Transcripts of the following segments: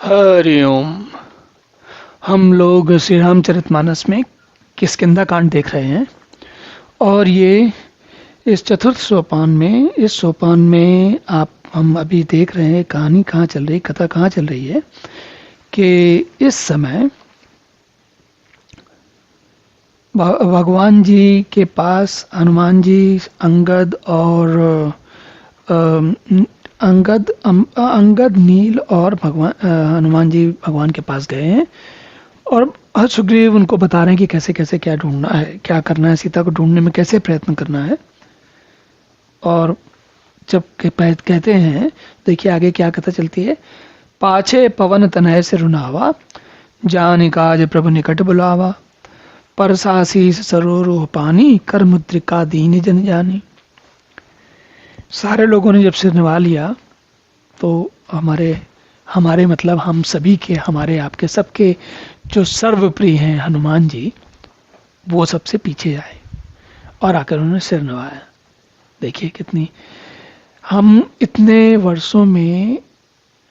हरिओम। हम लोग श्री रामचरितमानस में किष्किंधा कांड देख रहे हैं और ये इस चतुर्थ सोपान में, इस सोपान में हम अभी देख रहे हैं कहानी कहाँ चल रही, कथा कहाँ चल रही है कि इस समय भगवान जी के पास हनुमान जी अंगद और अंगद नील और भगवान हनुमान जी भगवान के पास गए हैं और सुग्रीव उनको बता रहे हैं कि कैसे कैसे क्या ढूंढना है, क्या करना है, सीता को ढूंढने में कैसे प्रयत्न करना है। और जब कहते हैं, देखिए आगे क्या कथा चलती है। पाछे पवन तनय से रुनावा, जानि काज प्रभु निकट बुलावा, परसासीस सरोरोह पानी, कर मुद्रिका दीन जन जानी। सारे लोगों ने जब सिर निभा लिया तो हमारे मतलब हम सभी के, हमारे आपके सबके जो सर्वप्रिय हैं हनुमान जी, वो सबसे पीछे आए और आकर उन्होंने सिर नवाया। देखिए कितनी, हम इतने वर्षों में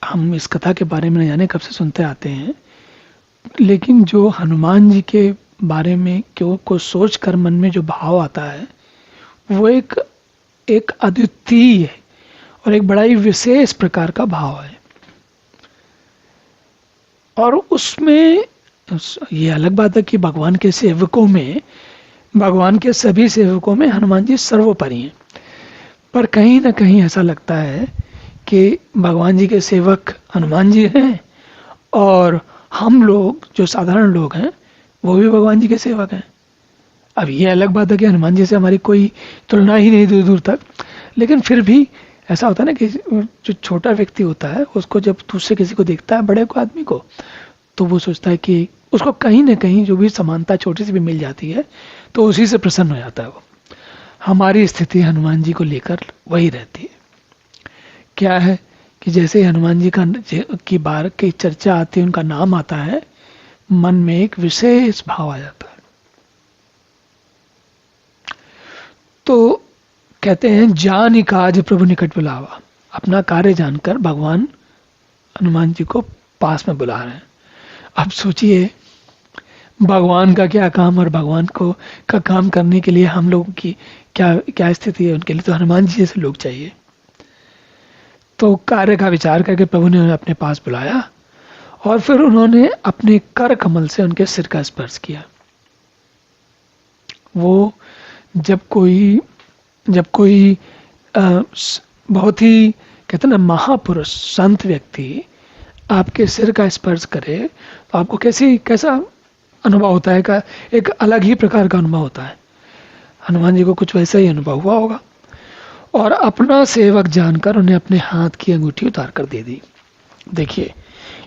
हम इस कथा के बारे में न जाने कब से सुनते आते हैं, लेकिन जो हनुमान जी के बारे में क्यों को सोच कर मन में जो भाव आता है वो एक अद्वितीय और एक बड़ा ही विशेष प्रकार का भाव है। और उसमें ये अलग बात है कि भगवान के सेवकों में, भगवान के सभी सेवकों में हनुमान जी सर्वोपरि हैं, पर कहीं ना कहीं ऐसा लगता है कि भगवान जी के सेवक हनुमान जी हैं और हम लोग जो साधारण लोग हैं वो भी भगवान जी के सेवक हैं। अब ये अलग बात है कि हनुमान जी से हमारी कोई तुलना ही नहीं दूर दूर तक, लेकिन फिर भी ऐसा होता है ना कि जो छोटा व्यक्ति होता है उसको जब दूसरे किसी को देखता है, बड़े को आदमी को, तो वो सोचता है कि उसको कहीं ना कहीं जो भी समानता छोटी सी भी मिल जाती है तो उसी से प्रसन्न हो जाता है वो। हमारी स्थिति हनुमान जी को लेकर वही रहती है। क्या है कि जैसे हनुमान जी की बार की चर्चा आती है, उनका नाम आता है, मन में एक विशेष भाव आ जाता है। तो कहते हैं जानि काज प्रभु निकट बुलावा, अपना कार्य जानकर भगवान हनुमान जी को पास में बुला रहे हैं। अब सोचिए भगवान का क्या काम और भगवान को का काम करने के लिए हम लोगों की क्या क्या स्थिति है। उनके लिए तो हनुमान जी जैसे लोग चाहिए। तो कार्य का विचार करके प्रभु ने उन्हें अपने पास बुलाया और फिर उन्होंने अपने कर कमल से उनके सिर का स्पर्श किया। वो जब कोई बहुत ही कहते हैं ना महापुरुष संत व्यक्ति आपके सिर का स्पर्श करे तो आपको कैसा अनुभव होता है का एक अलग ही प्रकार का अनुभव होता है। हनुमान जी को कुछ वैसा ही अनुभव हुआ होगा और अपना सेवक जानकर उन्हें अपने हाथ की अंगूठी उतार कर दे दी। देखिए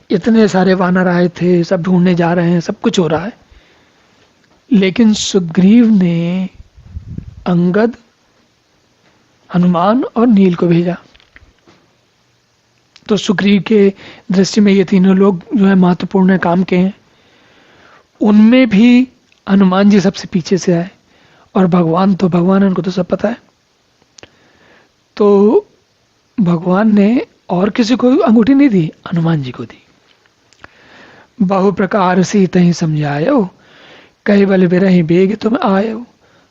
इतने सारे वानर आए थे, सब ढूंढने जा रहे हैं, सब कुछ हो रहा है, लेकिन सुग्रीव ने अंगद, हनुमान और नील को भेजा। तो सुग्रीव के दृष्टि में ये तीनों लोग जो है महत्वपूर्ण काम के हैं। उनमें भी हनुमान जी सबसे पीछे से आए और भगवान उनको तो सब पता है। तो भगवान ने और किसी को अंगूठी नहीं दी, हनुमान जी को दी। बहु प्रकार से तही समझायो, कई बल बिरहि बेग तुम आयो,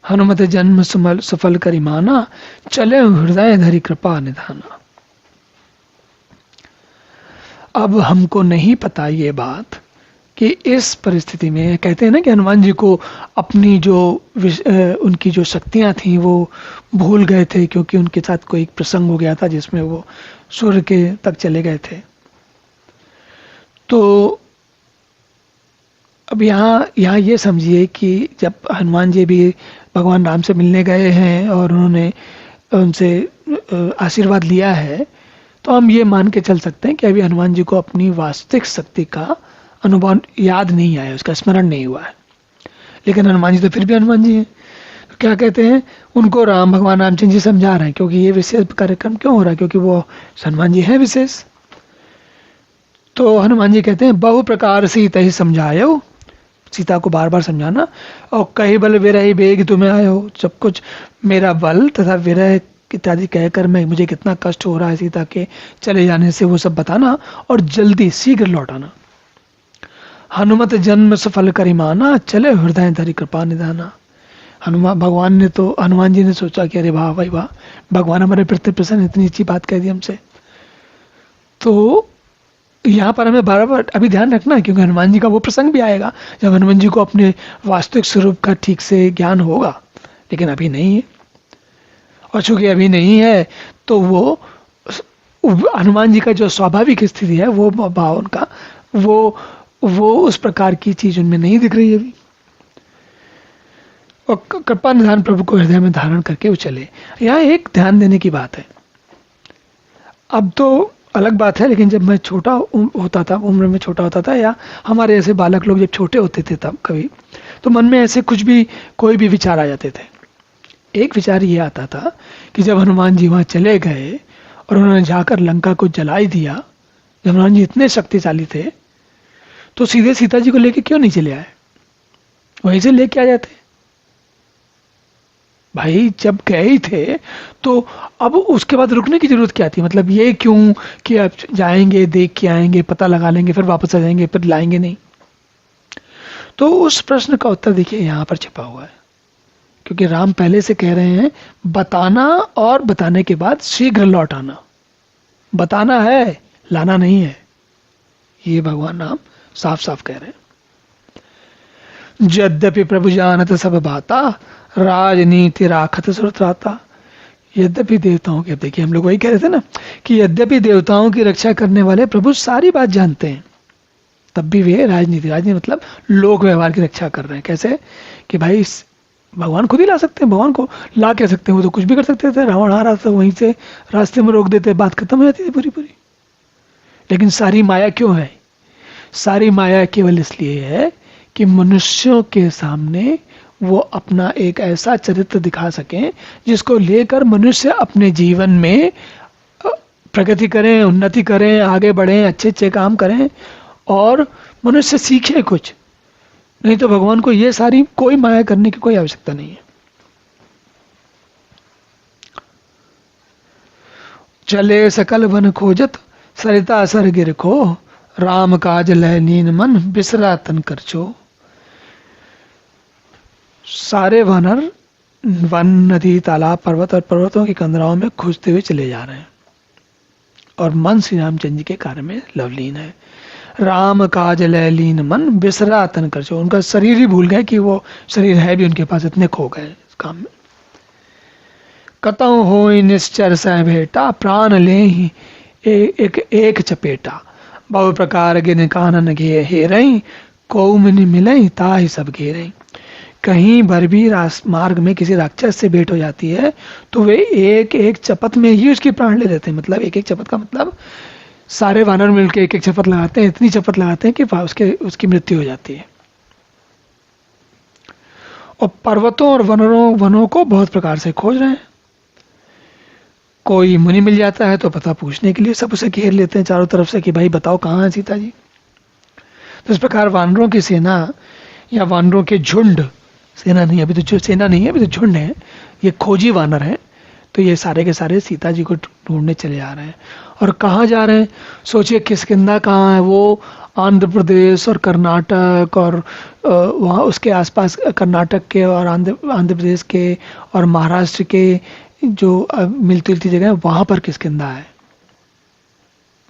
हनुमत जन्म सफल करि माना, चले हृदय धरि कृपा निधाना। अब हमको नहीं पता ये बात कि इस परिस्थिति में, कहते हैं ना कि हनुमान जी को अपनी जो उनकी जो शक्तियां थी वो भूल गए थे, क्योंकि उनके साथ कोई प्रसंग हो गया था जिसमें वो सूर्य के तक चले गए थे। तो अब यहाँ ये समझिए कि जब हनुमान जी भी भगवान राम से मिलने गए हैं और उन्होंने उनसे आशीर्वाद लिया है, तो हम ये मान के चल सकते हैं कि अभी हनुमान जी को अपनी वास्तविक शक्ति का अनुभव याद नहीं आया, उसका स्मरण नहीं हुआ है। लेकिन हनुमान जी तो फिर भी हनुमान जी हैं। तो क्या कहते हैं, उनको भगवान रामचंद्र जी समझा रहे हैं, क्योंकि ये विशेष कार्यक्रम क्यों हो रहा है, क्योंकि वो हनुमान जी हैं विशेष। तो हनुमान जी कहते हैं बहु प्रकार से तही समझायो, सीता को बार बार समझाना, और कई बल विरह बेग तुम्हें आयो, सब कुछ मेरा बल तथा विरह इत्यादि कहकर मैं मुझे कितना कष्ट हो रहा है सीता के चले जाने से, वो सब बताना और जल्दी शीघ्र लौट आना। हनुमत जन्म सफल करिमाना, चले हृदय धरि कृपा निधाना। हनुमान जी ने सोचा कि अरे वाह भाई वाह, भगवान हमारे प्रति प्रसन्न, इतनी अच्छी बात कह दी हमसे। तो यहाँ पर हमें बार बार अभी ध्यान रखना है, क्योंकि हनुमान जी का वो प्रसंग भी आएगा जब हनुमान जी को अपने वास्तविक स्वरूप का ठीक से ज्ञान होगा, लेकिन अभी नहीं है। और चूंकि अभी नहीं है तो वो हनुमान जी का जो स्वाभाविक स्थिति है, वो भाव उनका, वो उस प्रकार की चीज उनमें नहीं दिख रही है अभी। और कृपा निधान प्रभु को हृदय में धारण करके वो चले। यहाँ एक ध्यान देने की बात है, अब तो अलग बात है, लेकिन जब मैं छोटा होता था, उम्र में छोटा होता था, या हमारे ऐसे बालक लोग जब छोटे होते थे तब कभी, तो मन में ऐसे कुछ भी कोई भी विचार आ जाते थे। एक विचार ये आता था कि जब हनुमान जी वहां चले गए और उन्होंने जाकर लंका को जलाई दिया, जब हनुमान जी इतने शक्तिशाली थे, तो सीधे सीता जी को लेके क्यों नहीं चले आए, वहीं से लेके आ जाते भाई। जब गए ही थे तो अब उसके बाद रुकने की जरूरत क्या थी? मतलब ये क्यों कि अब जाएंगे, देख के आएंगे, पता लगा लेंगे, फिर वापस आ जाएंगे, फिर लाएंगे नहीं। तो उस प्रश्न का उत्तर देखिए यहां पर छिपा हुआ है, क्योंकि राम पहले से कह रहे हैं बताना, और बताने के बाद शीघ्र लौट आना। बताना है, लाना नहीं है, ये भगवान राम साफ साफ कह रहे हैं। यद्यपि प्रभु जानत सब बाता, राजनीति राखत सुरत्राता। यद्यपि देवताओं की, अब देखिए हम लोग वही कह रहे थे ना कि यद्यपि देवताओं की रक्षा करने वाले प्रभु सारी बात जानते हैं, तब भी वे राजनीति मतलब लोक व्यवहार की रक्षा कर रहे हैं। कैसे कि भाई भगवान खुद ही ला सकते हैं, भगवान को ला कह सकते हैं, वो तो कुछ भी कर सकते थे। रावण आ रहा था, वहीं से रास्ते में रोक देते, बात खत्म हो जाती थी पूरी पूरी। लेकिन सारी माया क्यों है? सारी माया केवल इसलिए है कि मनुष्यों के सामने वो अपना एक ऐसा चरित्र दिखा सकें जिसको लेकर मनुष्य अपने जीवन में प्रगति करें, उन्नति करें, आगे बढ़ें, अच्छे अच्छे काम करें और मनुष्य सीखे कुछ। नहीं तो भगवान को ये सारी कोई माया करने की कोई आवश्यकता नहीं है। चले सकल वन खोजत, सरिता सर गिर खो, राम काज लय लीन मन, बिसरा तन करचो। सारे वानर वन, नदी, तालाब, पर्वत और पर्वतों की कंदराओं में खोजते हुए चले जा रहे हैं और मन श्री रामचंद्र जी के कार्य में लवलीन है। राम काज लय लीन मन, बिसरा तन करचो। उनका शरीर ही भूल गए कि वो शरीर है भी उनके पास, इतने खो गए इस काम में। कतौ होई निश्चर सह भेटा, प्राण ले ही एक चपेटा। बहु प्रकार गिन कानन घे हेरई, कौमिन मिलई ताहि सब घेरई। कहीं भर भी मार्ग में किसी राक्षस से भेंट हो जाती है तो वे एक एक चपत में ही उसकी प्राण ले लेते हैं। मतलब एक एक चपत का मतलब सारे वानर मिलकर एक एक चपत लगाते हैं, इतनी चपत लगाते हैं कि उसकी मृत्यु हो जाती है। और पर्वतों और वनों को बहुत प्रकार से खोज रहे हैं। कोई मुनि मिल जाता है तो पता पूछने के लिए सब उसे घेर लेते हैं चारों तरफ से कि भाई बताओ कहाँ है सीता जी। तो इस प्रकार वानरों की सेना या वानरों के झुंड, सेना नहीं अभी तो सेना नहीं है, अभी तो झुंड है, ये खोजी वानर है। तो ये सारे के सारे सीता जी को ढूंढने चले जा रहे हैं। और कहाँ जा रहे हैं? सोचिए किष्किंधा कहाँ है? वो आंध्र प्रदेश और कर्नाटक और वहाँ उसके आसपास कर्नाटक के और आंध्र प्रदेश के और महाराष्ट्र के जो मिलती जुलती जगह है वहाँ पर किष्किंधा है,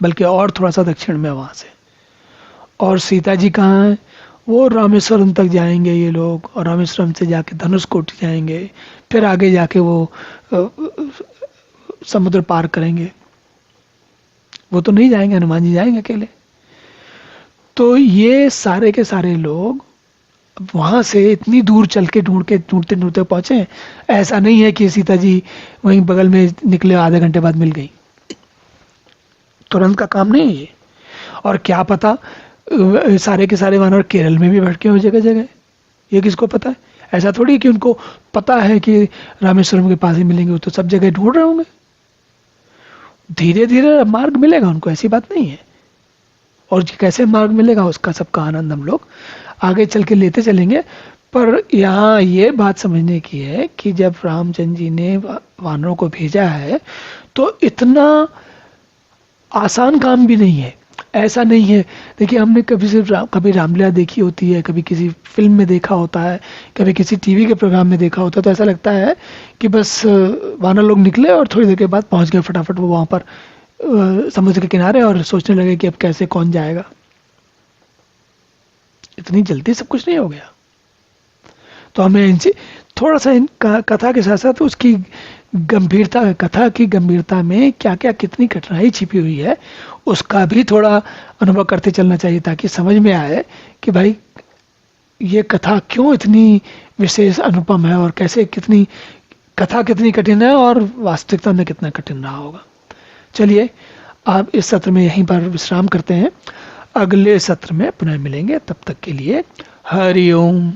बल्कि और थोड़ा सा दक्षिण में वहाँ से। और सीता जी कहाँ है? वो रामेश्वरम तक जाएंगे ये लोग, और रामेश्वरम से जाके धनुषकोटी जाएंगे, फिर आगे जाके वो समुद्र पार करेंगे। वो तो नहीं जाएंगे, हनुमान जी जाएंगे अकेले। तो ये सारे के सारे लोग वहां से इतनी दूर चल के ढूंढते ढूंढते पहुंचे। ऐसा नहीं है कि सीता जी वहीं बगल में निकले आधे घंटे बाद मिल गई, तुरंत का काम नहीं है ये। और क्या पता सारे के सारे वानर केरल में भी भटके हो जगह जगह, ये किसको पता है? ऐसा थोड़ी कि उनको पता है कि रामेश्वरम के पास ही मिलेंगे, वो तो सब जगह ढूंढ रहे होंगे। धीरे धीरे मार्ग मिलेगा उनको, ऐसी बात नहीं है। और कैसे मार्ग मिलेगा उसका सबका आनंद हम लोग आगे चल के लेते चलेंगे। पर यहाँ ये बात समझने की है कि जब रामचंद्र जी ने वानरों को भेजा है तो इतना आसान काम भी नहीं है। ऐसा नहीं है, देखिए हमने कभी सिर्फ कभी रामलीला देखी होती है, कभी किसी फिल्म में देखा होता है, कभी किसी टीवी के प्रोग्राम में देखा होता है, तो ऐसा लगता है कि बस वानर लोग निकले और थोड़ी देर के बाद पहुंच गए फटाफट वो वहां पर समुद्र के किनारे, और सोचने लगे कि अब कैसे कौन जाएगा। इतनी जल्दी सब कुछ नहीं हो गया। तो हमें इनसे थोड़ा सा इन कथा के साथ साथ उसकी गंभीरता, कथा की गंभीरता में क्या क्या कितनी कठिनाई छिपी हुई है उसका भी थोड़ा अनुभव करते चलना चाहिए, ताकि समझ में आए कि भाई ये कथा क्यों इतनी विशेष अनुपम है, और कैसे कितनी कथा कितनी कठिन है और वास्तविकता में कितना कठिन रहा होगा। चलिए आप इस सत्र में यहीं पर विश्राम करते हैं, अगले सत्र में पुनः मिलेंगे, तब तक के लिए हरि ओम।